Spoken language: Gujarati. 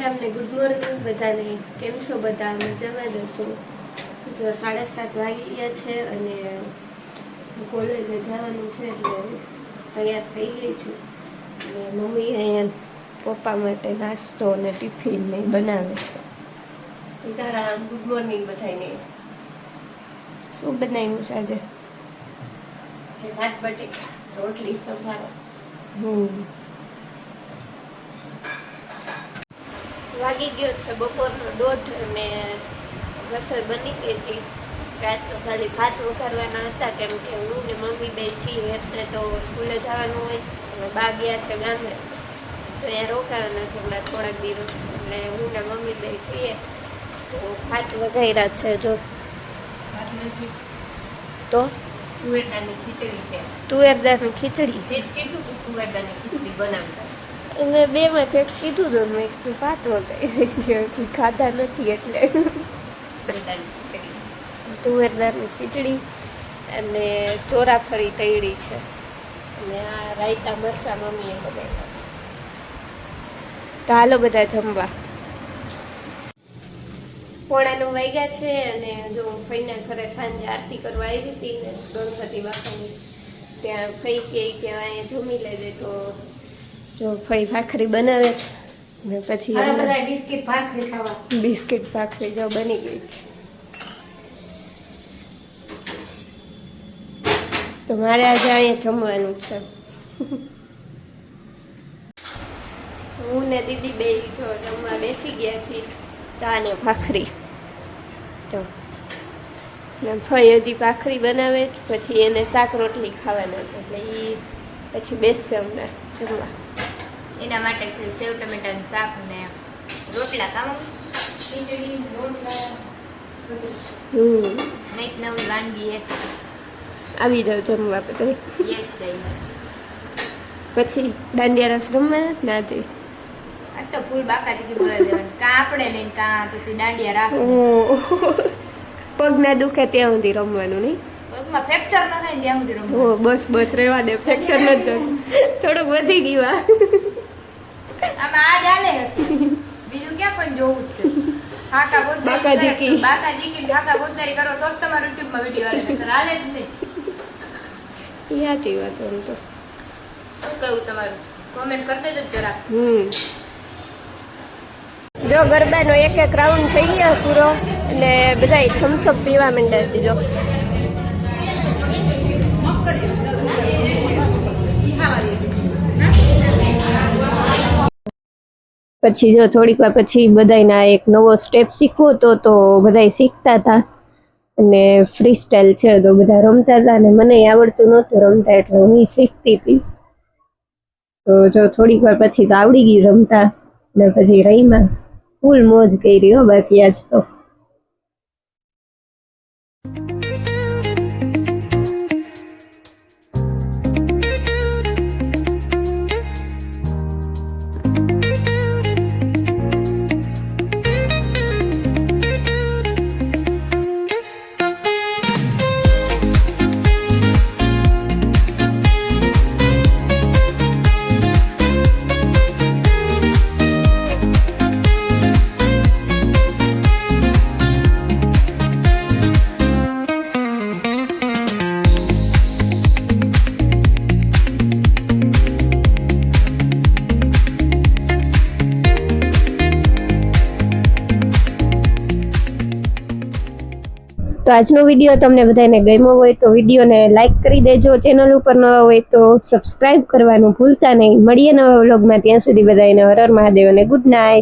રામ ને ગુડ મોર્નિંગ બધાને. કેમ છો બધા? મજામાં જ હશો. જો 7:30 વાગી ગયા છે અને કોલેજે જવાનું છે એટલે તૈયાર થઈ ગઈ છું. અને મમ્મી અહીંયા પપ્પા માટે નાસ્તો અને ટિફિન ને બનાવે છે. સીતારામ, ગુડ મોર્નિંગ બધાને. શું બનાવ્યું છે આજે? ભાત બટેકા, રોટલી, સંભારો. વાગી ગયો છે બપોરનો 1:30 અને રસોઈ બની ગઈ હતી. રાત તો ખાલી ભાત વઘારવાના હતા કેમ કે હું ને મમ્મી બે છીએ એટલે તો સ્કૂલે જવાનું હોય. અને બા ગયા છે ગામે તો અહીંયા રોકાવાના છે હમણાં થોડાક દિવસ. એટલે હું ને મમ્મી બે છીએ તો ભાત વઘાર્યા છે. જો ભાત નથી તો તુવેરદાળની ખીચડી છે. તુવેરદાળની ખીચડી કીધું તુવેરદાળની ખીચડી બનાવતા અને બેમાં ચેક કીધું તો મેં ભાત વગાઈ છે હજી ખાધા નથી એટલે તુવેરદાળની ખીચડી અને ચોરાફળી તળી છે અને આ રાયતા મરચાં મમ્મીએ બનાવ્યા છે. તો હાલો બધા જમવા. 9:15 વાગ્યા છે અને જો ફઈના ઘરે સાંજે આરતી કરવા આવી હતી ને ગણપતિ બાપાની ત્યાં ફઈ કે અહીંયા જમી લેજે તો જો ફઈ ભાખરી બનાવે છે ને પછી બિસ્કિટ ભાખરી ખાવા. બિસ્કિટ ભાખરી જો બની ગઈ છે. તો મારે આજે અહીંયા જમવાનું છે. હું ને દીદી બે જો જમવા બેસી ગયા છીએ. ચા ને ભાખરી. તો ફઈ હજી ભાખરી બનાવે પછી એને શાક રોટલી ખાવાના છે એટલે એ પછી બેસશે હમણાં જમવા. એના માટે છે સેવ ટમેટાનું શાક ને રોટલા. કામ ખીચડી રોટલા નઈક નવી વાનગી હે. આવી જાવ જમવા પછી. Yes guys. પછી દાંડિયા રસ રમવાના જ ના જઈ. આ તો ફૂલ બાકાજી કી બોલા દેવાનું. કા આપણે ને કા પછી દાંડિયા રાસ. પગ ના દુખે ત્યાં સુધી રમવાનું નહીં. પગમાં ફ્રેક્ચર ન થાય ત્યાં સુધી રમવાનું. ઓ બસ બસ રહેવા દે. ફ્રેક્ચર ન જ થોડુંક વધી ગયું. આમાં આ ડાલે હતી બીજું ક્યાં કોઈ જોવું જ છે. ઠાકા બોલદારી બાકાજી કી ઠાકા બોલદારી કરો તો જ તમારો YouTube માં વિડિયો આવે નકર હાલે જ નહીં. સાચી વાત. એમ તો શું કહું તમારું કોમેન્ટ કરી દેજો જરા. જો ગરબાનો એક રાઉન્ડ થઈ ગયો પૂરો અને બધા થમ્સઅપ પીવા માંડ્યા છે. જો પછી જો થોડીક વાર પછી બધાના એક નવો સ્ટેપ શીખવો તો બધા શીખતા હતા અને ફ્રી સ્ટાઇલ છે તો બધા રમતા હતા અને મને આવડતું નહોતું રમતા એટલે હું શીખતી હતી. તો જો થોડીક વાર પછી તો આવડી ગયું રમતા અને પછી રહીમાં ફૂલ મોજ કરી હો. બાકી આજ તો તો આજનો વિડીયો તમને બધાને ગમ્યો હોય તો વિડીયોને લાઈક કરી દેજો. ચેનલ ઉપર નવા હોય તો સબસ્ક્રાઇબ કરવાનું ભૂલતા નહીં. મળીએ નવા વ્લોગમાં. ત્યાં સુધી બધાને હર હર મહાદેવ અને ગુડ નાઇટ.